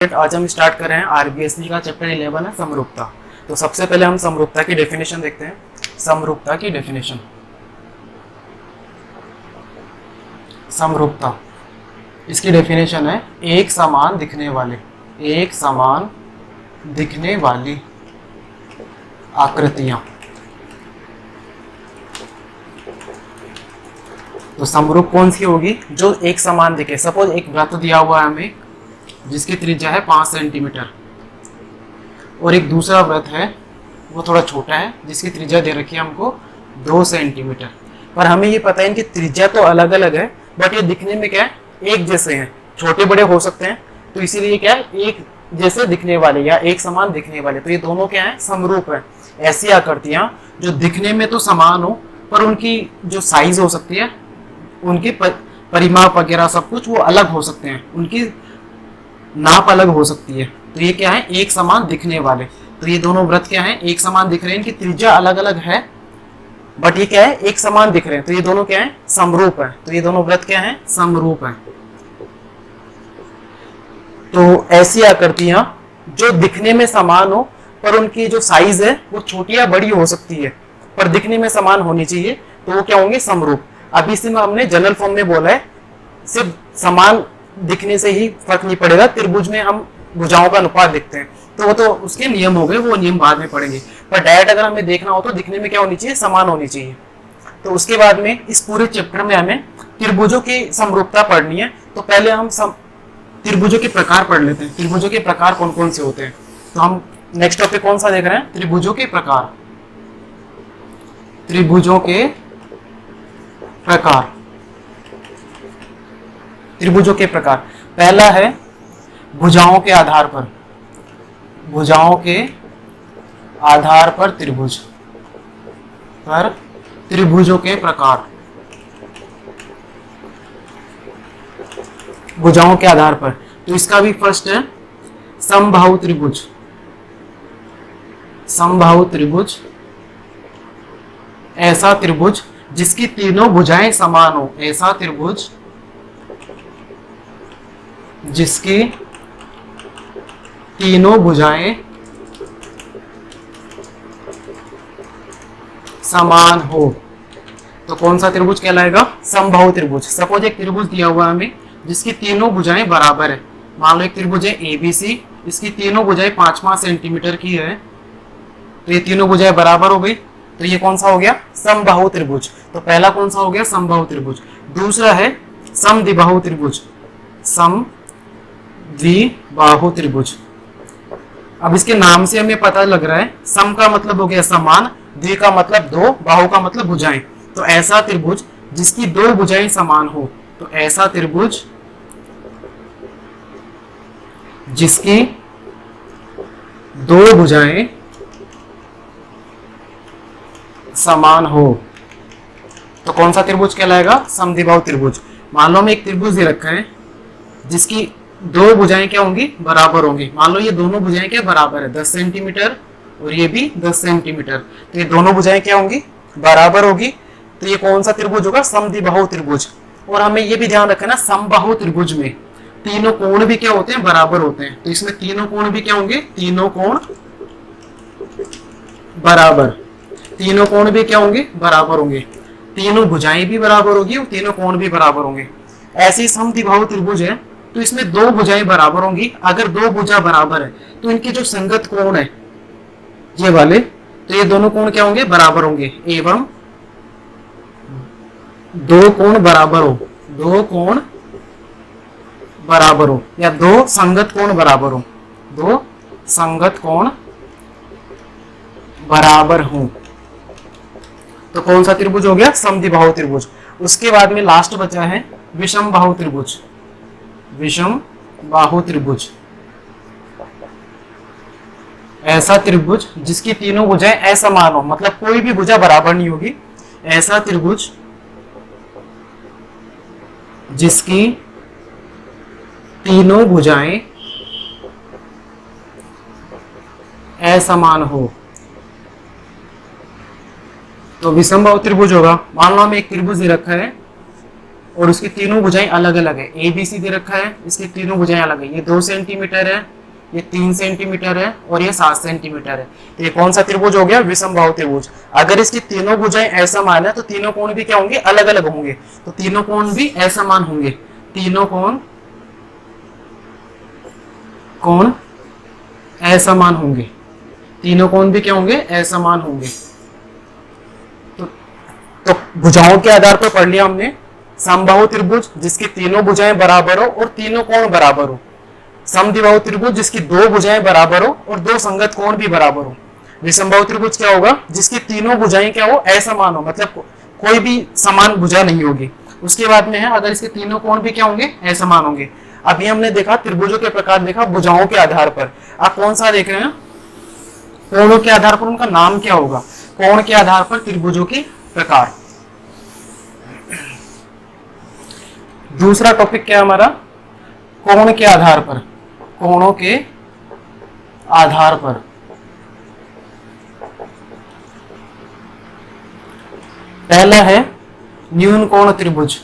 आज हम स्टार्ट कर रहे हैं आरबीएससी का चैप्टर 11 है समरूपता। तो सबसे पहले हम समरूपता की डेफिनेशन देखते हैं। समरूपता की डेफिनेशन, समरूपता इसकी डेफिनेशन है एक समान दिखने वाली आकृतियां। तो समरूप कौन सी होगी? जो एक समान दिखे। सपोज एक वृत्त दिया हुआ है हमें जिसकी त्रिज्या है 5 सेंटीमीटर और एक दूसरा वृत्त है वो थोड़ा छोटा है जिसकी त्रिज्या दे रखी है हमको 2 सेंटीमीटर। पर हमें ये पता है इनकी त्रिज्या तो अलग अलग है बट ये दिखने में क्या है, एक जैसे हैं। छोटे बड़े हो सकते हैं तो इसीलिए क्या है, एक जैसे दिखने वाले या एक समान दिखने वाले। तो ये दोनों क्या है, समरूप है। ऐसी आकृतियां जो दिखने में तो समान हो पर उनकी जो साइज हो सकती है, उनके परिमाप वगैरह सब कुछ वो अलग हो सकते हैं, उनकी नाप अलग हो सकती है। तो ये क्या है, एक समान दिखने वाले। तो ये दोनों वृत्त क्या है, एक समान दिख रहे हैं, इनकी त्रिज्या अलग अलग है बट ये क्या है, एक समान दिख रहे हैं। तो ये दोनों क्या है, समरूप है। तो ये दोनों वृत्त क्या है, समरूप है। तो ऐसी आकृतियां जो दिखने में समान हो पर उनकी जो साइज है वो छोटी या बड़ी हो सकती है पर दिखने में समान होनी चाहिए, तो वो क्या होंगे, समरूप। अभी से हमने जनरल फॉर्म में बोला है, सिर्फ समान दिखने से ही फर्क नहीं पड़ेगा। त्रिभुज में हम भुजाओं का अनुपात देखते हैं तो वो तो उसके नियम हो गए, वो नियम बाद में पढ़ेंगे। पर डायरेक्ट अगर हमें देखना हो तो दिखने में क्या होनी चाहिए, समान होनी चाहिए। तो उसके बाद में इस पूरे चैप्टर में हमें त्रिभुजों की समरूपता पढ़नी है। तो पहले हम त्रिभुजों के प्रकार पढ़ लेते हैं। त्रिभुजों के प्रकार कौन कौन से होते हैं? तो हम नेक्स्ट टॉपिक कौन सा देख रहे हैं, त्रिभुजों के प्रकार। त्रिभुजों के प्रकार, त्रिभुजों के प्रकार। पहला है भुजाओं के आधार पर, भुजाओं के आधार पर त्रिभुज, पर त्रिभुजों के प्रकार। भुजाओं के आधार पर, तो इसका भी फर्स्ट है समबाहु त्रिभुज। समबाहु त्रिभुज ऐसा त्रिभुज जिसकी तीनों भुजाएं समान हो। ऐसा त्रिभुज जिसकी तीनों भुजाएं समान हो। तो कौन सा त्रिभुज कहलाएगा, समबाहु त्रिभुज। सपोज एक त्रिभुज दिया हुआ है हमें जिसकी तीनों भुजाएं बराबर है। मान लो एक त्रिभुज है एबीसी, इसकी तीनों भुजाएं 5-5 सेंटीमीटर की है। तो ये तीनों भुजाएं बराबर हो गई, तो ये कौन सा हो गया, समबाहु त्रिभुज। तो पहला कौन सा हो गया, समबाहु त्रिभुज। दूसरा है समद्विबाहु त्रिभुज। समद्विबाहु त्रिभुज। अब इसके नाम से हमें पता लग रहा है, सम का मतलब हो गया समान, द्वि का मतलब दो, बाहु का मतलब भुजाएं। तो ऐसा त्रिभुज जिसकी दो भुजाएं समान हो। तो ऐसा त्रिभुज जिसकी दो भुजाएं समान हो, तो कौन सा त्रिभुज कहलाएगा, समद्विबाहु त्रिभुज। मान लो हमें एक त्रिभुज दे रखा है जिसकी दो भुजाएं क्या होंगी, बराबर होंगी। मान लो ये दोनों भुजाएं क्या बराबर है, 10 सेंटीमीटर और ये भी 10 सेंटीमीटर। तो ये दोनों भुजाएं क्या होंगी, बराबर होगी। तो ये कौन सा त्रिभुज होगा, समद्विबाहु त्रिभुज। और हमें ये भी ध्यान रखना, समबाहु त्रिभुज में तीनों कोण भी क्या होते हैं, बराबर होते हैं। तो इसमें तीनों कोण भी क्या होंगे, तीनों कोण बराबर। तीनों कोण भी क्या होंगे, बराबर होंगे। तीनों भुजाएं भी बराबर होगी और तीनों कोण भी बराबर होंगे। ऐसी समद्विबाहु त्रिभुज है तो इसमें दो भुजाएं बराबर होंगी। अगर दो भुजा बराबर है तो इनके जो संगत कोण है ये वाले, तो ये दोनों कोण क्या होंगे, बराबर होंगे। एवं दो कोण बराबर हो, दो कोण बराबर हो या दो संगत कोण बराबर हो, दो संगत कोण बराबर हो, तो कौन सा त्रिभुज हो गया, समद्विबाहु त्रिभुज। उसके बाद में लास्ट बचा है विषमबाहु त्रिभुज। विषमबाहु त्रिभुज ऐसा त्रिभुज जिसकी तीनों भुजाएं असमान हो, मतलब कोई भी भुजा बराबर नहीं होगी। ऐसा त्रिभुज जिसकी तीनों भुजाएं असमान हो, तो विषमबाहु त्रिभुज होगा। मान लो हमें एक त्रिभुज दे रखा है और उसकी तीनों भुजाएं अलग अलग है। ए बी सी दे रखा है, इसकी तीनों भुजाएं अलग है। ये 2 सेंटीमीटर है, ये 3 सेंटीमीटर है और ये 7 सेंटीमीटर है। तो ये कौन सा त्रिभुज हो गया? विषमबाहु त्रिभुज। अगर इसकी तीनों भुजाएं असमान है तो तीनों कोण भी क्या होंगे? अलग अलग होंगे। तो तीनों कोण भी असमान होंगे। तीनों कोण असमान होंगे। तीनों कोण भी क्या होंगे? असमान होंगे। तो भुजाओं के आधार पर पढ़ लिया हमने। समबाहु त्रिभुज जिसकी तीनों भुजाएं बराबर हो और तीनों कोण बराबर हो। समद्विबाहु त्रिभुज जिसकी 2 भुजाएं बराबर हो और 2 संगत कोण भी बराबर हो। विषमबाहु त्रिभुज क्या होगा? जिसकी तीनों भुजाएं क्या हो? असमान हो, मतलब कोई भी समान भुजा नहीं होगी। उसके बाद में है अगर इसके तीनों कोण भी क्या होंगे? असमान होंगे। अभी हमने देखा त्रिभुजों के प्रकार देखा भुजाओं के आधार पर। आप कौन सा देख रहे हैं? कोणों के आधार पर उनका नाम क्या होगा? कोण के आधार पर त्रिभुजों के प्रकार। दूसरा टॉपिक क्या है हमारा? कोण के आधार पर। कोणों के आधार पर पहला है न्यून कोण त्रिभुज।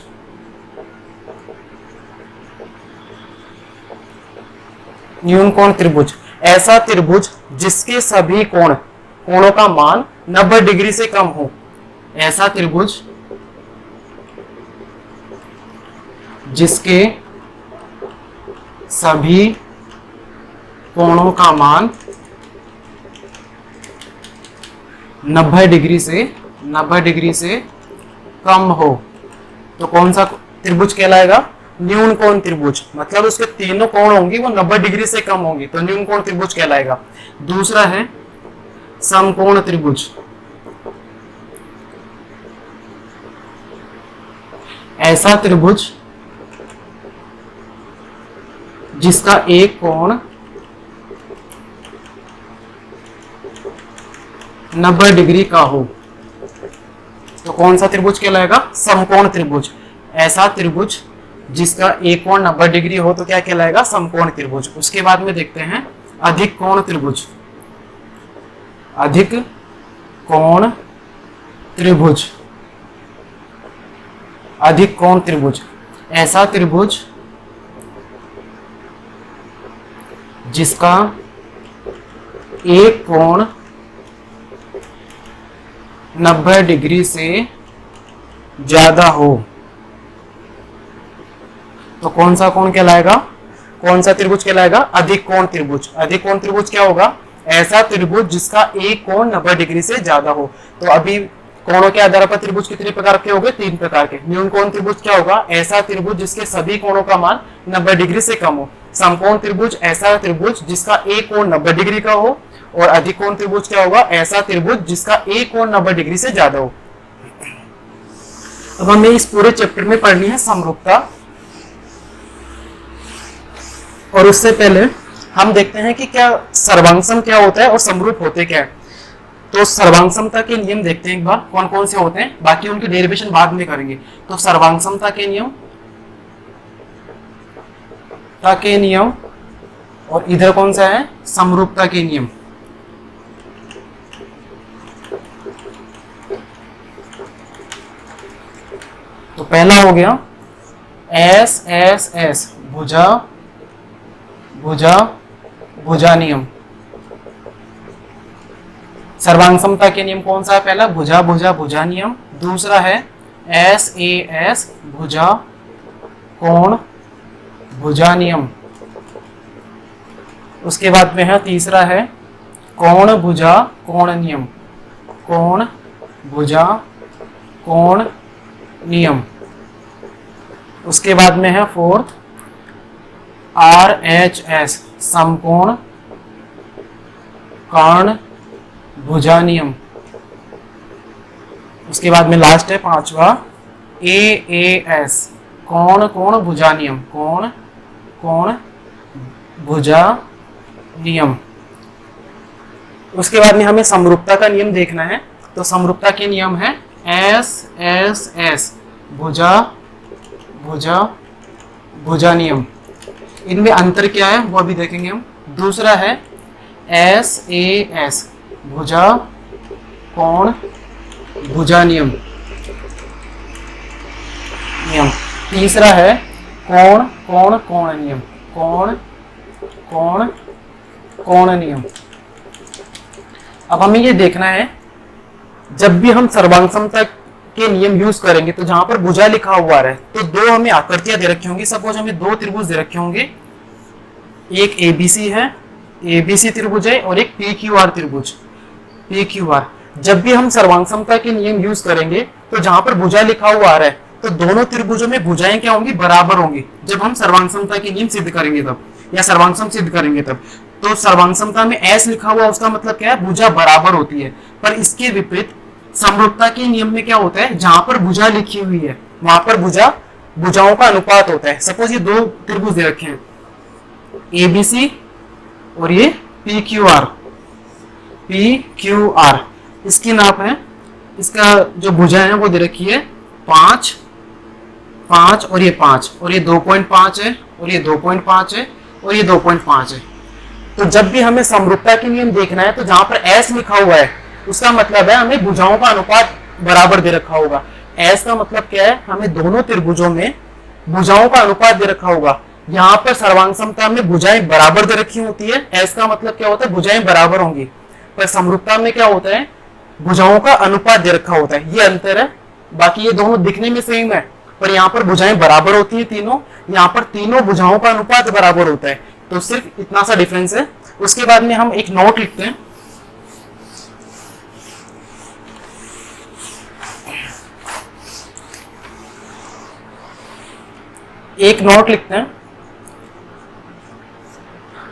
न्यून कोण त्रिभुज ऐसा त्रिभुज जिसके सभी कोणों का मान 90 डिग्री से कम हो। ऐसा त्रिभुज जिसके सभी कोणों का मान 90 डिग्री से कम हो तो कौन सा त्रिभुज कहलाएगा? न्यून कोण त्रिभुज। मतलब उसके तीनों कोण होंगे वो 90 डिग्री से कम होंगे तो न्यून कोण त्रिभुज कहलाएगा। दूसरा है समकोण त्रिभुज। ऐसा त्रिभुज जिसका एक कोण 90 डिग्री का हो तो कौन सा त्रिभुज कहलाएगा? समकोण त्रिभुज। ऐसा त्रिभुज जिसका एक कोण 90 डिग्री हो तो क्या कहलाएगा? समकोण त्रिभुज। उसके बाद में देखते हैं अधिक कोण त्रिभुज। अधिक कोण त्रिभुज। अधिक कोण त्रिभुज ऐसा त्रिभुज जिसका एक कोण 90 डिग्री से ज्यादा हो तो कौन सा कोण कहलाएगा? कौन सा त्रिभुज कहलाएगा? अधिक कोण त्रिभुज। अधिक कोण त्रिभुज क्या होगा? ऐसा त्रिभुज जिसका एक कोण 90 डिग्री से ज्यादा हो। तो अभी कोणों के आधार पर त्रिभुज कितने प्रकार के हो गए? 3 प्रकार के। न्यून कोण त्रिभुज क्या होगा? ऐसा त्रिभुज जिसके सभी कोणों का मान 90 डिग्री से कम हो। समकोण त्रिभुज ऐसा त्रिभुज जिसका एक कोण 90 डिग्री का हो। और अधिक कोण त्रिभुज क्या होगा? ऐसा त्रिभुज जिसका एक कोण 90 डिग्री से ज्यादा हो। अब हमें इस पूरे चैप्टर में पढ़नी है समरूपता। और उससे पहले हम देखते हैं कि क्या सर्वांग क्या होता है और समरूप होते क्या है। तो सर्वांग समता के नियम देखते हैं एक बार कौन कौन से होते हैं, बाकी उनकी डेरिवेशन बाद में करेंगे। तो सर्वांग समता के नियम और इधर कौन सा है? समरूपता के नियम। तो पहला हो गया एस एस एस भुजा भुजा नियम। सर्वांग समता के नियम कौन सा है? पहला भुजा नियम। दूसरा है एस ए एस भुजा कोण भुजा नियम। उसके बाद में है तीसरा है कोण भुजा कोण नियम। कोण भुजा कोण नियम। उसके बाद में है फोर्थ आर एच एस समकोण कर्ण भुजा नियम। उसके बाद में लास्ट है पांचवा ए एस कोण कोण भुजा नियम। कोण कोण भुजा नियम। उसके बाद में हमें समरूपता का नियम देखना है। तो समरूपता के नियम है एस एस एस भुजा नियम। इनमें अंतर क्या है वो अभी देखेंगे हम। दूसरा है एस ए एस भुजा कोण भुजा नियम। तीसरा है कोण कोण कोण नियम, कोण कोण कोण नियम। अब हमें ये देखना है, जब भी हम सर्वांग समता के नियम यूज करेंगे तो जहां पर भुजा लिखा हुआ है तो दो हमें आकृतियां दे रखी होंगी। सपोज हमें दो त्रिभुज दे रखे होंगे, एक एबीसी है, एबीसी त्रिभुज है, और एक पीक्यूआर त्रिभुज, पीक्यूआर। जब भी हम सर्वांग समता के नियम यूज करेंगे तो जहां पर भुजा लिखा हुआ आ रहा है तो दोनों त्रिभुजों में भुजाएं क्या होंगी, बराबर होंगी। जब हम सर्वांग समता के नियम सिद्ध करेंगे तब, या सर्वांग सम सिद्ध करेंगे तब। तो सर्वांग समता में एस लिखा हुआ उसका मतलब क्या है, भुजा बराबर होती है। पर इसके विपरीत समरूपता के नियम में क्या होता है, जहां पर भुजा लिखी हुई है वहां पर भुजाओं का अनुपात होता है। सपोज ये दो त्रिभुज दे रखे हैं, एबीसी और ये P Q R, P Q R. इसकी नाप है, इसका जो भुजा है वो दे रखी है 5, 5 और ये 5, और ये 2.5 है, और ये 2.5 है, और ये 2.5 है। तो जब भी हमें समरूपता के नियम देखना है तो जहां पर एस लिखा हुआ है उसका मतलब है हमें भुजाओं का अनुपात बराबर दे रखा होगा। एस का मतलब क्या है, हमें दोनों त्रिभुजों में भुजाओं का अनुपात दे रखा होगा। यहाँ पर सर्वांग समता में भुजाएं बराबर दे रखी होती है, एस का मतलब क्या होता है, भुजाएं बराबर होंगी। पर समरूपता में क्या होता है, भुजाओं का अनुपात दे रखा होता है। ये अंतर है। बाकी ये दोनों दिखने में सेम है, पर यहाँ पर भुजाएं बराबर होती है तीनों, यहाँ पर तीनों भुजाओं का अनुपात बराबर होता है। तो सिर्फ इतना सा डिफरेंस है। उसके बाद में हम एक नोट लिखते हैं, एक नोट लिखते हैं,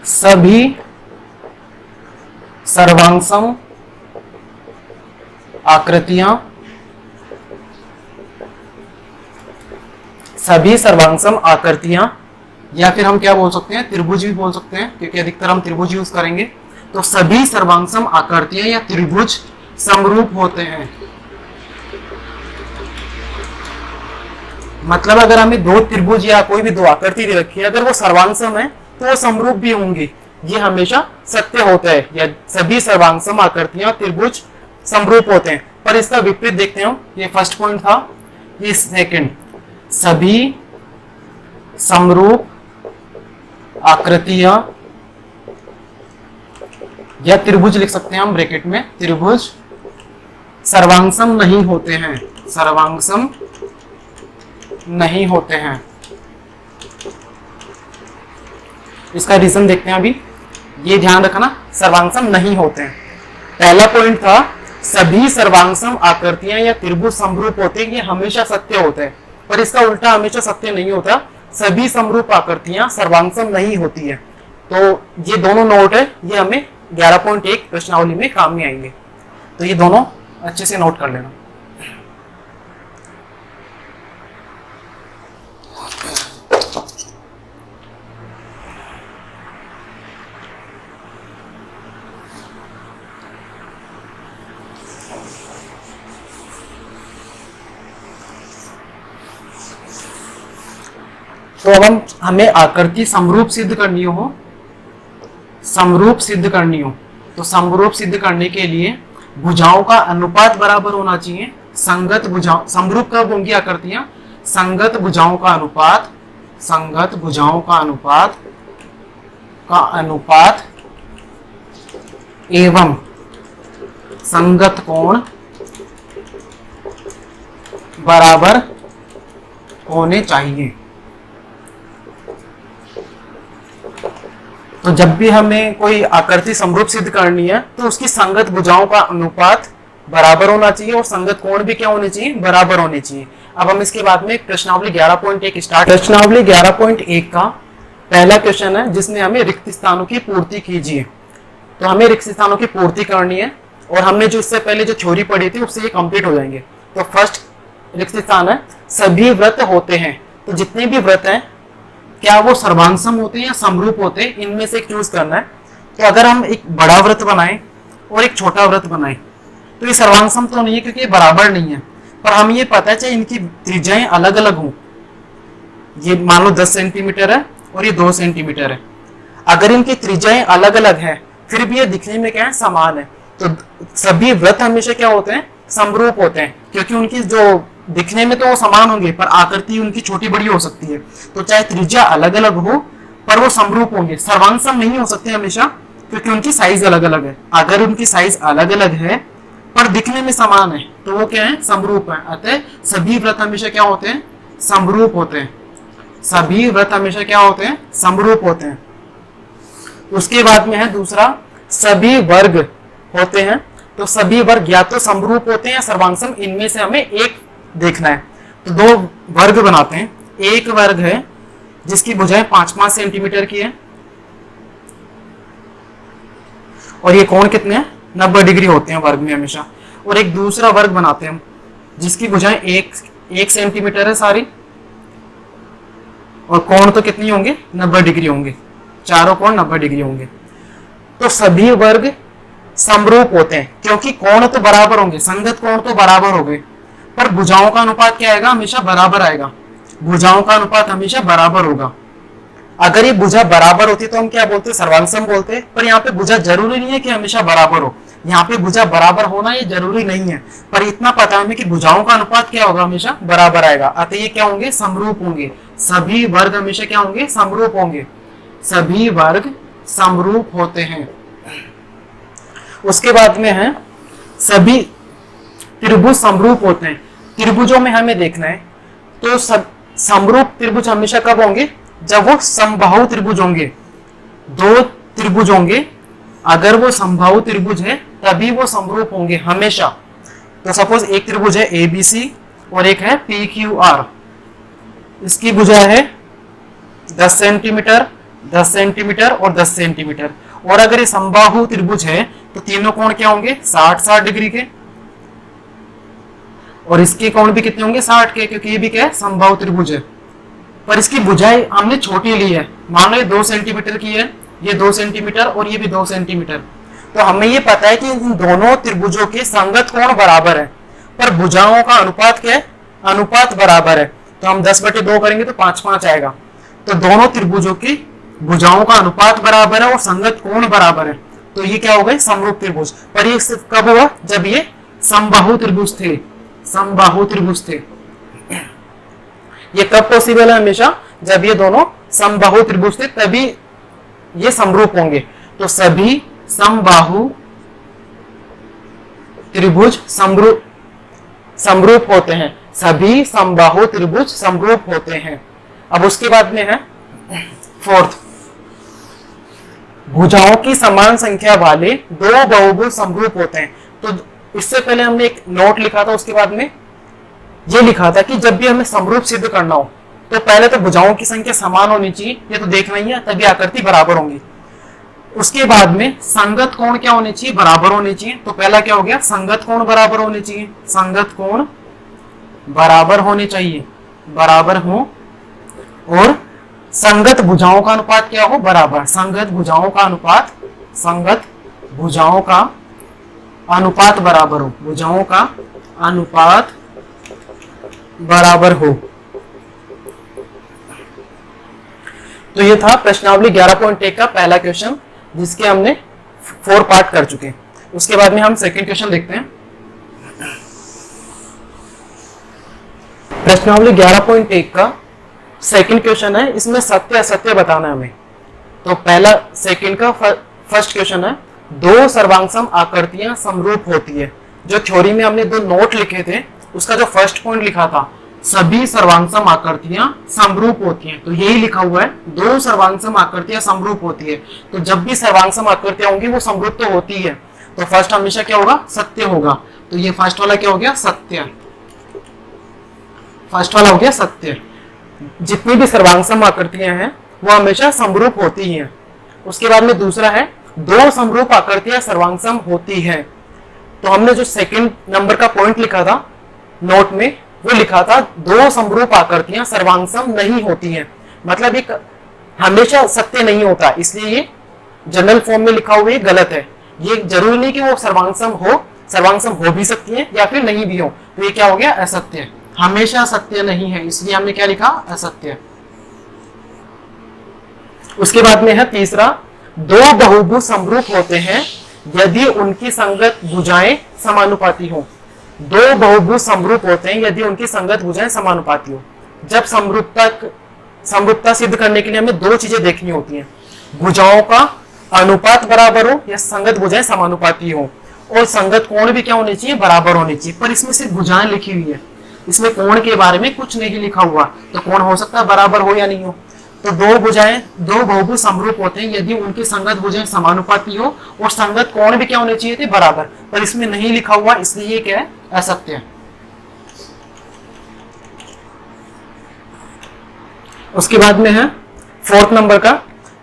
सभी सर्वांगसम आकृतियां, सभी सर्वांगसम आकृतियां, या फिर हम क्या बोल सकते हैं, त्रिभुज भी बोल सकते हैं क्योंकि अधिकतर हम त्रिभुज यूज करेंगे। तो सभी सर्वांगसम आकृतियां या त्रिभुज समरूप होते हैं। मतलब अगर हमें दो त्रिभुज या कोई भी दो आकृति दे रखी है, अगर वो सर्वांगसम है तो वो समरूप भी होंगी। ये हमेशा सत्य होता है, या सभी सर्वांगसम आकृतियां त्रिभुज समरूप होते हैं। पर इसका विपरीत देखते हैं हम, ये फर्स्ट पॉइंट था, ये सेकंड, सभी समरूप आकृतियां या त्रिभुज लिख सकते हैं हम ब्रैकेट में, त्रिभुज सर्वांगसम नहीं होते हैं, सर्वांगसम नहीं होते हैं। इसका रीजन देखते हैं अभी। ये ध्यान रखना, सर्वांगसम नहीं होते हैं। पहला पॉइंट था सभी सर्वांगसम आकृतियां या त्रिभुज समरूप होते हैं, ये हमेशा सत्य होता है। पर इसका उल्टा हमेशा सत्य नहीं होता, सभी समरूप आकृतियां सर्वांगसम नहीं होती है। तो ये दोनों नोट है, ये हमें 11.1 प्रश्नावली में काम में आएंगे। तो ये दोनों अच्छे से नोट कर लेना। तो अब हमें आकृति समरूप सिद्ध करनी हो, समरूप सिद्ध करनी हो, तो समरूप सिद्ध करने के लिए भुजाओं का अनुपात बराबर होना चाहिए। संगत भुजाओं, समरूप कब होंगी आकृतियां, संगत भुजाओं का अनुपात, संगत भुजाओं का अनुपात एवं संगत कोण बराबर होने चाहिए। तो जब भी हमें कोई आकृति समरूप सिद्ध करनी है तो उसकी संगत भुजाओं का अनुपात बराबर होना चाहिए और संगत कोण भी क्या होने चाहिए, बराबर होने चाहिए। अब हम इसके बाद में प्रश्नावली 11.1 स्टार्ट। प्रश्नावली 11.1 का पहला क्वेश्चन है जिसमें हमें रिक्त स्थानों की पूर्ति कीजिए। तो हमें रिक्त स्थानों की पूर्ति करनी है और हमने जो इससे पहले जो थ्योरी पढ़ी थी उससे ये कंप्लीट हो जाएंगे। तो फर्स्ट रिक्त स्थान है, सभी व्रत होते हैं। तो जितने भी व्रत हैं क्या वो सर्वांगसम होते हैं या समरूप होते हैं, इनमें से एक चूज करना है। तो अगर हम एक बड़ा व्रत बनाएं और एक छोटा व्रत बनाएं तो ये सर्वांगसम तो नहीं है क्योंकि ये बराबर नहीं है, पर हमें ये पता है चाहे इनकी त्रिज्याएं अलग अलग हों। ये मान लो 10 सेंटीमीटर है और ये 2 सेंटीमीटर है, अगर इनकी त्रिज्याएं अलग अलग है फिर भी ये दिखने में क्या है, समान है। तो सभी व्रत हमेशा क्या होते हैं, समरूप होते हैं क्योंकि उनकी जो दिखने में तो वो समान होंगे पर आकृति उनकी छोटी बड़ी हो सकती है। तो चाहे त्रिज्या अलग अलग हो पर वो समरूप होंगे, सर्वांग नहीं हो सकते हमेशा, क्योंकि उनकी साइज अलग अलग है। अगर उनकी साइज अलग अलग है पर दिखने में समान है तो वो क्या है, समरूप है। अतः सभी वृत्त हमेशा क्या होते हैं, समरूप होते हैं। सभी वृत्त हमेशा क्या होते हैं, समरूप होते हैं। उसके बाद में है दूसरा, सभी वर्ग होते हैं। तो सभी वर्ग या तो समरूप होते हैं या सर्वांग, इनमें से हमें एक देखना है। तो दो वर्ग बनाते हैं। एक वर्ग है जिसकी भुजाएं 5-5 सेंटीमीटर की है और ये कोण कितने हैं, 90 डिग्री होते हैं वर्ग में हमेशा। और एक दूसरा वर्ग बनाते हैं हम जिसकी भुजाएं 1 सेंटीमीटर है सारी, और कोण तो कितनी होंगे, 90 डिग्री होंगे, चारों कोण 90 डिग्री होंगे। तो सभी वर्ग समरूप होते हैं क्योंकि कोण तो बराबर होंगे, संगत कोण तो बराबर हो गए, पर भुजाओं का अनुपात क्या आएगा, हमेशा बराबर आएगा। भुजाओं का अनुपात हमेशा बराबर होगा। अगर ये भुजा बराबर होती तो हम क्या बोलते, सर्वांग बोलते। पर यहाँ पे भुजा जरूरी नहीं है कि हमेशा बराबर हो, यहाँ पे भुजा बराबर होना ये जरूरी नहीं है, पर इतना पता हमें कि भुजाओं का अनुपात क्या होगा, हमेशा बराबर आएगा। अतः ये क्या होंगे, समरूप होंगे। सभी वर्ग हमेशा क्या होंगे, समरूप होंगे। सभी वर्ग समरूप होते हैं। उसके बाद में है सभी त्रिभुज समरूप होते हैं। त्रिभुजों में हमें देखना है तो सब समरूप त्रिभुज हमेशा कब होंगे, जब वो समबाहु त्रिभुज होंगे। दो त्रिभुज होंगे, अगर वो समबाहु त्रिभुज है तभी वो समरूप होंगे हमेशा। तो सपोज एक त्रिभुज है ABC और एक है PQR, इसकी भुजा है 10 सेंटीमीटर, 10 सेंटीमीटर और 10 सेंटीमीटर। और अगर ये समबाहु त्रिभुज है तो तीनों कोण क्या होंगे, 60-60 डिग्री के, और इसके कोण भी कितने होंगे, 60 के, क्योंकि ये भी क्या है, समबाहु त्रिभुज है। पर इसकी भुजाएं हमने छोटी ली है, मान लो ये 2 सेंटीमीटर की है, ये 2 सेंटीमीटर और ये भी 2 सेंटीमीटर। तो हमें ये पता है कि इन दोनों त्रिभुजों के संगत कोण बराबर है, पर भुजाओं का अनुपात क्या है, अनुपात बराबर है। तो हम 10/2 करेंगे तो 5-5 आएगा। तो दोनों त्रिभुजों की भुजाओं का अनुपात बराबर है और संगत कोण बराबर है, तो ये क्या हो गए, समरूप त्रिभुज। पर ये सिर्फ कब हुआ, जब ये समबाहु त्रिभुज थे, समबाहु त्रिभुज थे। ये कब पॉसिबल है, हमेशा जब ये दोनों समबाहु त्रिभुज थे तभी ये समरूप होंगे। तो सभी समबाहु त्रिभुज समरूप होते हैं। सभी समबाहु त्रिभुज समरूप होते हैं। अब उसके बाद में है फोर्थ, भुजाओं की समान संख्या वाले दो बहुभुज समरूप होते हैं। तो इससे पहले हमने एक नोट लिखा था, उसके बाद में ये लिखा था कि जब भी हमें समरूप सिद्ध करना हो तो पहले तो भुजाओं की संख्या समान होनी चाहिए, ये तो देखना ही है, तभी आकृति बराबर होंगी। उसके बाद में संगत कोण क्या होने चाहिए, बराबर होने चाहिए। तो पहला क्या हो गया, संगत कोण बराबर होने चाहिए, संगत कोण बराबर होने चाहिए, बराबर हो। और संगत भुजाओं का अनुपात क्या हो, बराबर। संगत भुजाओं का अनुपात, संगत भुजाओं का अनुपात बराबर हो, भुजाओं का अनुपात बराबर हो। तो ये था प्रश्नावली 11.1 का पहला क्वेश्चन, जिसके हमने 4 पार्ट कर चुके हैं। उसके बाद में हम सेकंड क्वेश्चन देखते हैं। प्रश्नावली 11.1 का सेकंड क्वेश्चन है, इसमें सत्य असत्य बताना है हमें। तो पहला सेकंड का फर्स्ट क्वेश्चन है, दो सर्वांग आकृतियां समरूप होती है। जो थ्योरी में हमने 2 नोट लिखे थे, उसका जो फर्स्ट पॉइंट लिखा था, सभी सर्वांग आकृतियां समरूप होती हैं, तो यही लिखा हुआ है, दो सर्वांग आकृतियां समरूप होती है। तो जब भी सर्वांग आकृतियां होंगी वो समरूप तो होती है, तो फर्स्ट हमेशा क्या होगा, सत्य होगा। तो ये फर्स्ट वाला क्या हो गया, सत्य। फर्स्ट वाला हो गया सत्य। जितनी भी सर्वांग आकृतियां हैं वो हमेशा समरूप होती हैं। उसके बाद में दूसरा है, दो समरूप आकृतियां सर्वांग होती है। तो हमने जो सेकंड नंबर का पॉइंट लिखा था नोट में, वो लिखा था दो समरूप आकृतियां सर्वांग नहीं होती हैं, मतलब एक हमेशा सत्य नहीं होता, इसलिए ये जनरल फॉर्म में लिखा हुआ गलत है। ये जरूरी नहीं कि वो सर्वांग हो भी सकती है या फिर नहीं भी हो। तो ये क्या हो गया, असत्य, हमेशा सत्य नहीं है, इसलिए हमने क्या लिखा, असत्य। उसके बाद में है तीसरा, दो बहुभुज समरूप होते हैं यदि उनकी संगत भुजाएं समानुपाती हो। दो बहुभुज समरूप होते हैं यदि उनकी संगत भुजाएं समानुपाती हो। जब समरूपता सिद्ध करने के लिए हमें दो चीजें देखनी होती हैं, भुजाओं का अनुपात बराबर हो या संगत भुजाएं समानुपाती हो, और संगत कोण भी क्या होने चाहिए, बराबर होने चाहिए। पर इसमें सिर्फ भुजाएं लिखी हुई है, इसमें कोण के बारे में कुछ नहीं लिखा हुआ, तो कोण हो सकता है बराबर हो या नहीं हो। तो दो बहुभुज समरूप होते हैं यदि उनकी संगत भुजाएं समानुपाती हो और संगत कोण भी क्या होने चाहिए थे, बराबर, पर इसमें नहीं लिखा हुआ, इसलिए ये क्या है, असत्य है। उसके बाद में है 4th नंबर का,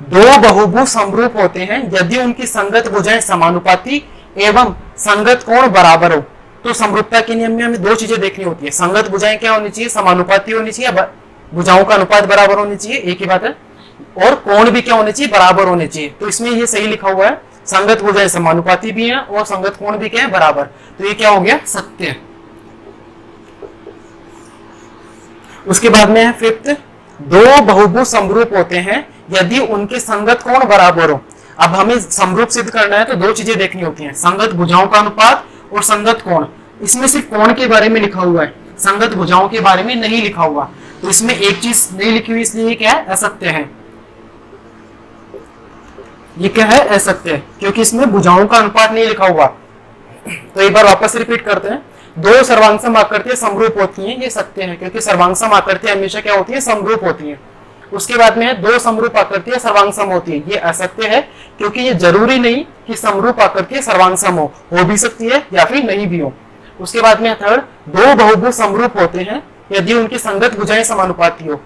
दो बहुभुज समरूप होते हैं यदि उनकी संगत भुजाएं समानुपाती एवं संगत कोण बराबर हो। तो समरूपता के नियम में हमें दो चीजें देखनी होती है, संगत भुजाएं क्या होनी चाहिए, समानुपाती होनी चाहिए, भुजाओं का अनुपात बराबर होनी चाहिए, एक ही बात है, और कोण भी क्या होने चाहिए, बराबर होने चाहिए। तो इसमें ये सही लिखा हुआ है, संगत भुजाएं समानुपाती भी हैं और संगत कोण भी क्या है, बराबर, तो ये क्या हो गया, सत्य है। उसके बाद में है 5th, दो बहुभुज समरूप होते हैं यदि उनके संगत कोण बराबर हो। अब हमें समरूप सिद्ध करना है तो दो चीजें देखनी होती हैं, संगत भुजाओं का अनुपात और संगत कोण। इसमें सिर्फ कोण के बारे में लिखा हुआ है, संगत भुजाओं के बारे में नहीं लिखा हुआ, तो इसमें एक चीज नहीं लिखी हुई, इसलिए क्या है, असत्य है। ये क्या है, असत्य है, क्योंकि इसमें भुजाओं का अनुपात नहीं लिखा हुआ। तो एक बार वापस रिपीट करते हैं, दो सर्वांगसम आकृतियां समरूप होती हैं, ये सत्य है, क्योंकि सर्वांगसम आकृतियां हमेशा क्या होती है, समरूप होती हैं। उसके बाद में दो समरूप आकृतियां सर्वांगसम होती है, ये असत्य है, क्योंकि ये जरूरी नहीं कि समरूप आकृतियां सर्वांगसम हो भी सकती है या फिर नहीं भी हो। उसके बाद में 3rd, दो बहुभुज समरूप होते हैं यदि उनकी संगत भुजाएं समानुपाती हो।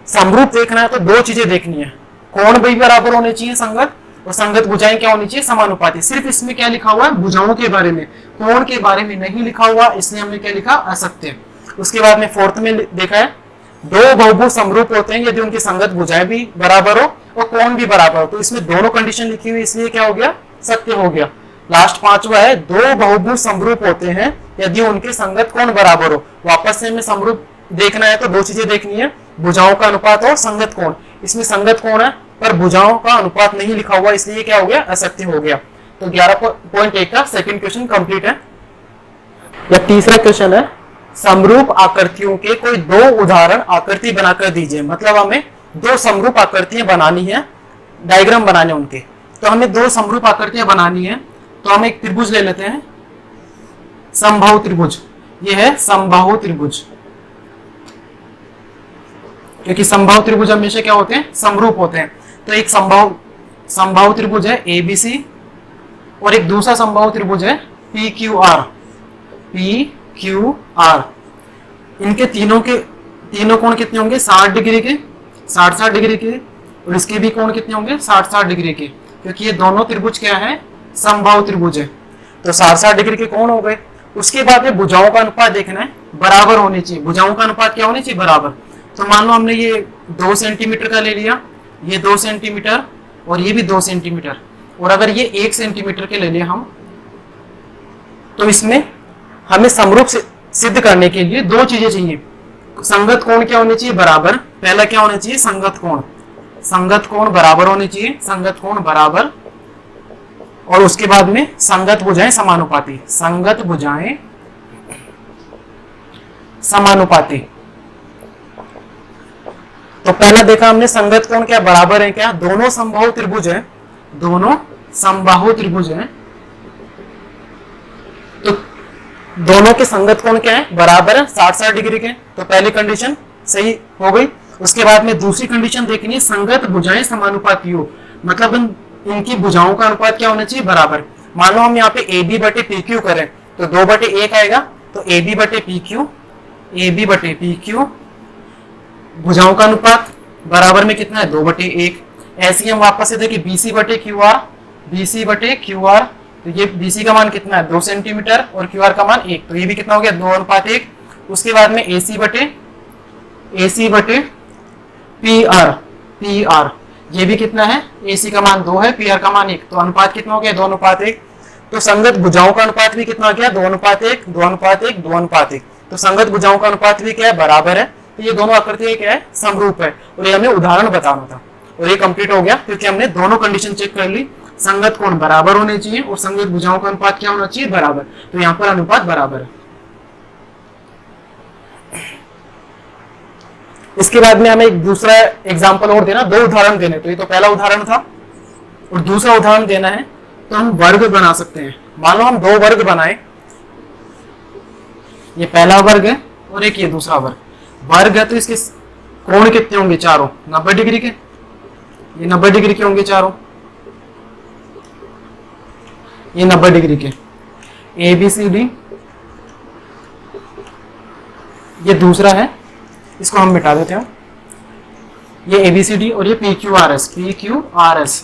समरूप देखना है तो दो चीजें देखनी है, कोण भी बराबर होने चाहिए संगत, और संगत भुजाएं क्या होनी चाहिए, समानुपाती। सिर्फ इसमें क्या लिखा हुआ है, भुजाओं के बारे में, कोण के बारे में नहीं लिखा हुआ, इसलिए हमने क्या लिखा, असत्य। उसके बाद में 4th में देखा है, दो बहुभुज समरूप होते हैं यदि उनकी संगत भुजाएं भी बराबर हो और कोण भी बराबर हो। तो इसमें दोनों कंडीशन लिखी हुई, इसलिए क्या हो गया, सत्य हो गया। लास्ट 5वां है, दो बहुभुज समरूप होते हैं यदि उनके संगत कोण बराबर हो। वापस से हमें समरूप देखना है तो दो चीजें देखनी है, भुजाओं का अनुपात और संगत कोण। इसमें संगत कोण है पर भुजाओं का अनुपात नहीं लिखा हुआ, इसलिए क्या हो गया, असत्य हो गया। तो 11.1 का सेकंड क्वेश्चन कंप्लीट है। या तीसरा क्वेश्चन है, समरूप आकृतियों के कोई दो उदाहरण आकृति बनाकर दीजिए। मतलब हमें दो समरूप आकृतियां बनानी है, डायग्राम बनाने उनके, तो हमें दो समरूप आकृतियां बनानी है। तो हम एक त्रिभुज ले लेते हैं, समबाहु त्रिभुज, ये है समबाहु त्रिभुज, क्योंकि समबाहु त्रिभुज हमेशा क्या होते हैं, समरूप होते हैं। तो एक समबाहु त्रिभुज है ABC और एक दूसरा समबाहु त्रिभुज है PQR। इनके तीनों कोण कितने होंगे, 60 डिग्री के, 60 डिग्री के, और इसके भी कोण कितने होंगे, 60 डिग्री के, क्योंकि ये दोनों त्रिभुज क्या है, समबाहु त्रिभुज है। तो 60 डिग्री के कोण हो गए। उसके बाद में भुजाओं का अनुपात देखना है, बराबर होनी चाहिए। भुजाओं का अनुपात क्या होनी चाहिए, बराबर। तो मान लो हमने ये 2 सेंटीमीटर का ले लिया, ये 2 सेंटीमीटर और ये भी 2 सेंटीमीटर, और अगर ये 1 सेंटीमीटर के ले लिया हम, तो इसमें हमें समरूप सिद्ध करने के लिए दो चीजें चाहिए। संगत कोण क्या होनी चाहिए, बराबर। पहला क्या होना चाहिए, संगत कोण, संगत कोण बराबर होनी चाहिए, संगत कोण बराबर। और उसके बाद में संगत भुजाएं समानुपाती, संगत भुजाएं समानुपाती। तो पहला देखा हमने संगत कोण क्या बराबर है, क्या दोनों समबाहु त्रिभुज है, दोनों समबाहु त्रिभुज है, तो दोनों के संगत कोण क्या है, बराबर है, 60 डिग्री के। तो पहली कंडीशन सही हो गई। उसके बाद में दूसरी कंडीशन देखनी है, संगत भुजाएं समानुपाती हो, मतलब इनकी भुजाओं का अनुपात क्या होना चाहिए, बराबर। मान लो हम यहाँ पे AB बटे PQ करें तो 2/1 आएगा, तो AB बटे PQ, भुजाओं का अनुपात बराबर में कितना है, 2/1। ऐसे ही हम वापस से देखिए BC बटे QR, तो ये BC का मान कितना है, 2 सेंटीमीटर, और QR का मान 1, तो ये भी कितना हो गया, 2:1। उसके बाद में AC बटे PR, ये भी कितना है, AC का मान 2 है, PR का मान 1, तो अनुपात कितना हो गया, 2:1। तो संगत भुजाओं का अनुपात भी कितना हो गया, 2:1। तो संगत भुजाओं का अनुपात भी क्या है, बराबर है। तो ये दोनों आकृतियां क्या है, समरूप है, और ये हमें उदाहरण बताना था, और ये कंप्लीट हो गया क्योंकि हमने दोनों कंडीशन चेक कर ली। संगत कोण बराबर होने चाहिए और संगत भुजाओं का अनुपात क्या होना चाहिए, बराबर। तो यहाँ पर अनुपात बराबर है। इसके बाद में हमें एक दूसरा एग्जाम्पल और देना, दो उदाहरण देने। तो ये तो पहला उदाहरण था और दूसरा उदाहरण देना है। तो हम वर्ग बना सकते हैं। मान लो हम दो वर्ग बनाए, ये पहला वर्ग है और एक ये दूसरा वर्ग है। तो इसके कोण कितने होंगे? चारों 90 डिग्री के। ये 90 डिग्री के होंगे चारों, ये 90 डिग्री के। ABCD ये दूसरा है, इसको हम मिटा देते हैं। ये ABCD और ये PQRS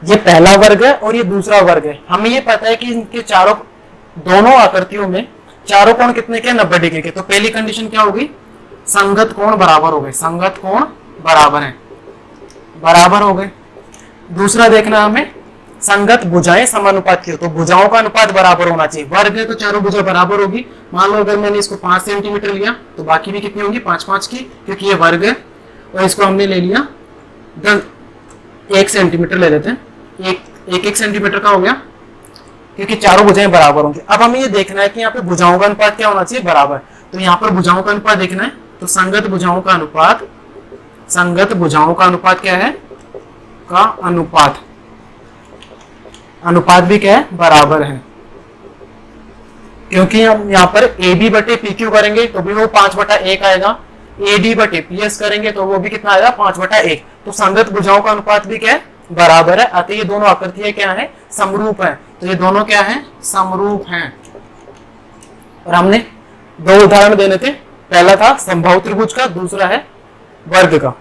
ये पहला वर्ग है और ये दूसरा वर्ग है। हमें ये पता है कि इनके चारों दोनों आकृतियों में चारों कोण कितने के? 90 डिग्री के। तो पहली कंडीशन क्या होगी? संगत कोण बराबर हो गए, संगत कोण बराबर हो गए। दूसरा देखना हमें संगत भुजाएं समानुपात की हो, तो भुजाओं का अनुपात बराबर होना चाहिए। वर्ग है तो चारों भुजा बराबर होगी। मान लो अगर मैंने इसको 5 सेंटीमीटर लिया तो बाकी भी कितनी होंगी? 5-5 की, क्योंकि ये वर्ग है। और इसको हमने ले लिया 1 सेंटीमीटर ले लेते हैं। एक सेंटीमीटर का हो गया, क्योंकि चारों भुजाएं बराबर होंगी। अब हमें ये देखना है कि यहाँ पे भुजाओं का अनुपात क्या होना चाहिए? बराबर। तो यहाँ पर भुजाओं का अनुपात देखना है, तो संगत भुजाओं का अनुपात क्या है? अनुपात भी क्या है? बराबर है। क्योंकि हम यहाँ पर AB बटे PQ करेंगे तो भी वो 5/1 आएगा। AD बटे PS करेंगे तो वो भी कितना आएगा? 5/1। तो संगत भुजाओं का अनुपात भी क्या है? बराबर है। अतः ये दोनों आकृतियां क्या है? समरूप है। तो ये दोनों क्या है? समरूप हैं। और हमने दो उदाहरण देने थे, पहला था समबाहु त्रिभुज का, दूसरा है वर्ग का।